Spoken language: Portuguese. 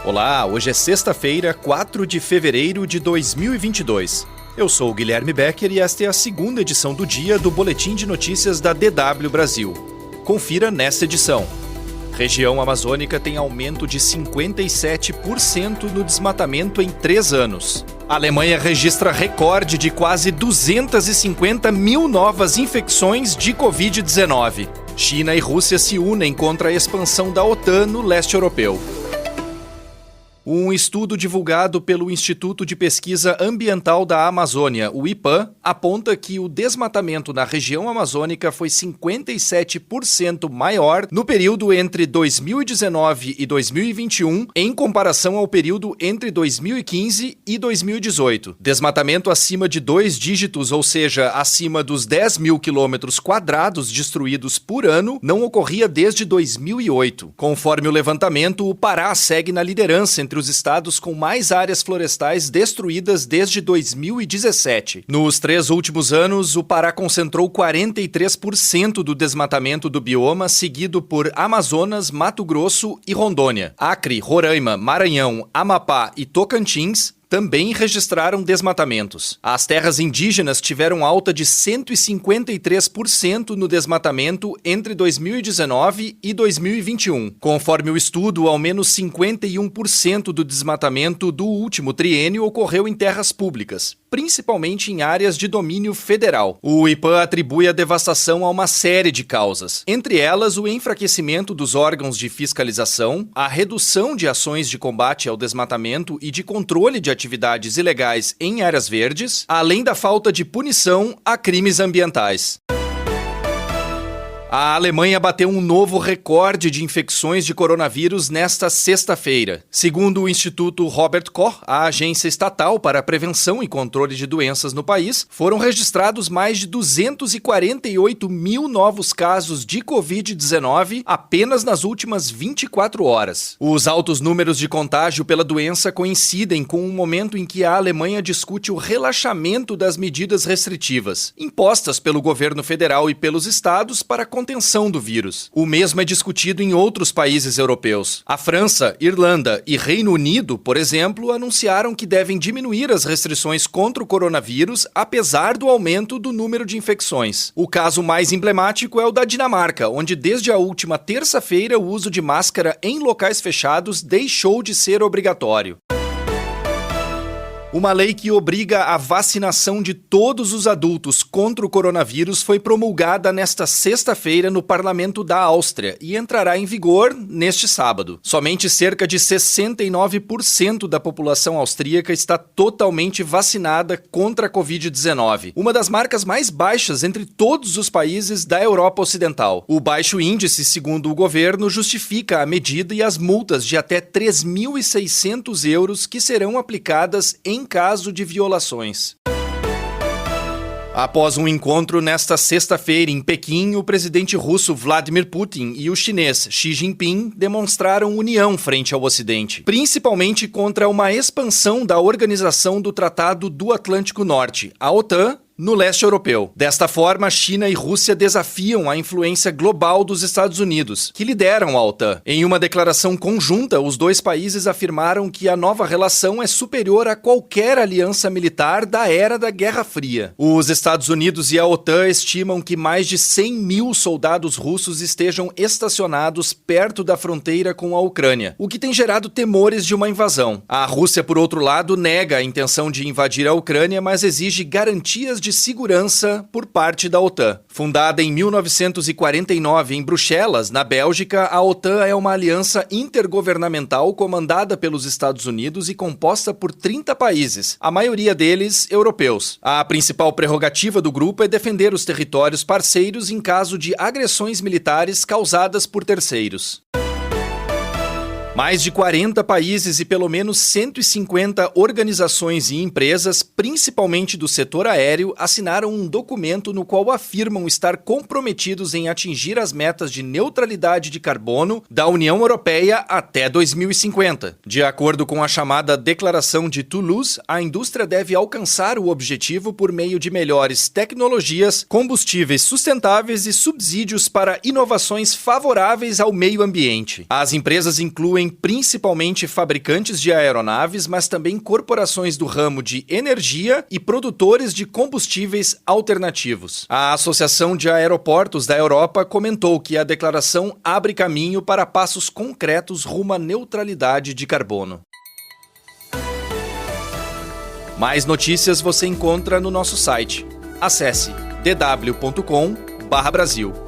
Olá, hoje é sexta-feira, 4 de fevereiro de 2022. Eu sou o Guilherme Becker e esta é a segunda edição do dia do Boletim de Notícias da DW Brasil. Confira nesta edição. Região amazônica tem aumento de 57% no desmatamento em 3 anos. A Alemanha registra recorde de quase 250 mil novas infecções de Covid-19. China e Rússia se unem contra a expansão da OTAN no leste europeu. Um estudo divulgado pelo Instituto de Pesquisa Ambiental da Amazônia, o IPAM, aponta que o desmatamento na região amazônica foi 57% maior no período entre 2019 e 2021, em comparação ao período entre 2015 e 2018. Desmatamento acima de 2 dígitos, ou seja, acima dos 10 mil quilômetros quadrados destruídos por ano, não ocorria desde 2008. Conforme o levantamento, o Pará segue na liderança entre os estados com mais áreas florestais destruídas desde 2017. Nos 3 últimos anos, o Pará concentrou 43% do desmatamento do bioma, seguido por Amazonas, Mato Grosso e Rondônia. Acre, Roraima, Maranhão, Amapá e Tocantins também registraram desmatamentos. As terras indígenas tiveram alta de 153% no desmatamento entre 2019 e 2021. Conforme o estudo, ao menos 51% do desmatamento do último triênio ocorreu em terras públicas, principalmente em áreas de domínio federal. O IPAM atribui a devastação a uma série de causas, entre elas o enfraquecimento dos órgãos de fiscalização, a redução de ações de combate ao desmatamento e de controle de atividades ilegais em áreas verdes, além da falta de punição a crimes ambientais. A Alemanha bateu um novo recorde de infecções de coronavírus nesta sexta-feira. Segundo o Instituto Robert Koch, a agência estatal para a prevenção e controle de doenças no país, foram registrados mais de 248 mil novos casos de Covid-19 apenas nas últimas 24 horas. Os altos números de contágio pela doença coincidem com o momento em que a Alemanha discute o relaxamento das medidas restritivas, impostas pelo governo federal e pelos estados para contenção do vírus. O mesmo é discutido em outros países europeus. A França, Irlanda e Reino Unido, por exemplo, anunciaram que devem diminuir as restrições contra o coronavírus, apesar do aumento do número de infecções. O caso mais emblemático é o da Dinamarca, onde desde a última terça-feira o uso de máscara em locais fechados deixou de ser obrigatório. Uma lei que obriga a vacinação de todos os adultos contra o coronavírus foi promulgada nesta sexta-feira no Parlamento da Áustria e entrará em vigor neste sábado. Somente cerca de 69% da população austríaca está totalmente vacinada contra a Covid-19, uma das marcas mais baixas entre todos os países da Europa Ocidental. O baixo índice, segundo o governo, justifica a medida e as multas de até 3.600 euros que serão aplicadas em caso de violações. Após um encontro nesta sexta-feira em Pequim, o presidente russo Vladimir Putin e o chinês Xi Jinping demonstraram união frente ao Ocidente, principalmente contra uma expansão da Organização do Tratado do Atlântico Norte, a OTAN, no leste europeu. Desta forma, China e Rússia desafiam a influência global dos Estados Unidos, que lideram a OTAN. Em uma declaração conjunta, os dois países afirmaram que a nova relação é superior a qualquer aliança militar da era da Guerra Fria. Os Estados Unidos e a OTAN estimam que mais de 100 mil soldados russos estejam estacionados perto da fronteira com a Ucrânia, o que tem gerado temores de uma invasão. A Rússia, por outro lado, nega a intenção de invadir a Ucrânia, mas exige garantias de segurança por parte da OTAN. Fundada em 1949 em Bruxelas, na Bélgica, a OTAN é uma aliança intergovernamental comandada pelos Estados Unidos e composta por 30 países, a maioria deles europeus. A principal prerrogativa do grupo é defender os territórios parceiros em caso de agressões militares causadas por terceiros. Mais de 40 países e pelo menos 150 organizações e empresas, principalmente do setor aéreo, assinaram um documento no qual afirmam estar comprometidos em atingir as metas de neutralidade de carbono da União Europeia até 2050. De acordo com a chamada Declaração de Toulouse, a indústria deve alcançar o objetivo por meio de melhores tecnologias, combustíveis sustentáveis e subsídios para inovações favoráveis ao meio ambiente. As empresas incluem envolvem principalmente fabricantes de aeronaves, mas também corporações do ramo de energia e produtores de combustíveis alternativos. A Associação de Aeroportos da Europa comentou que a declaração abre caminho para passos concretos rumo à neutralidade de carbono. Mais notícias você encontra no nosso site. Acesse dw.com/Brasil.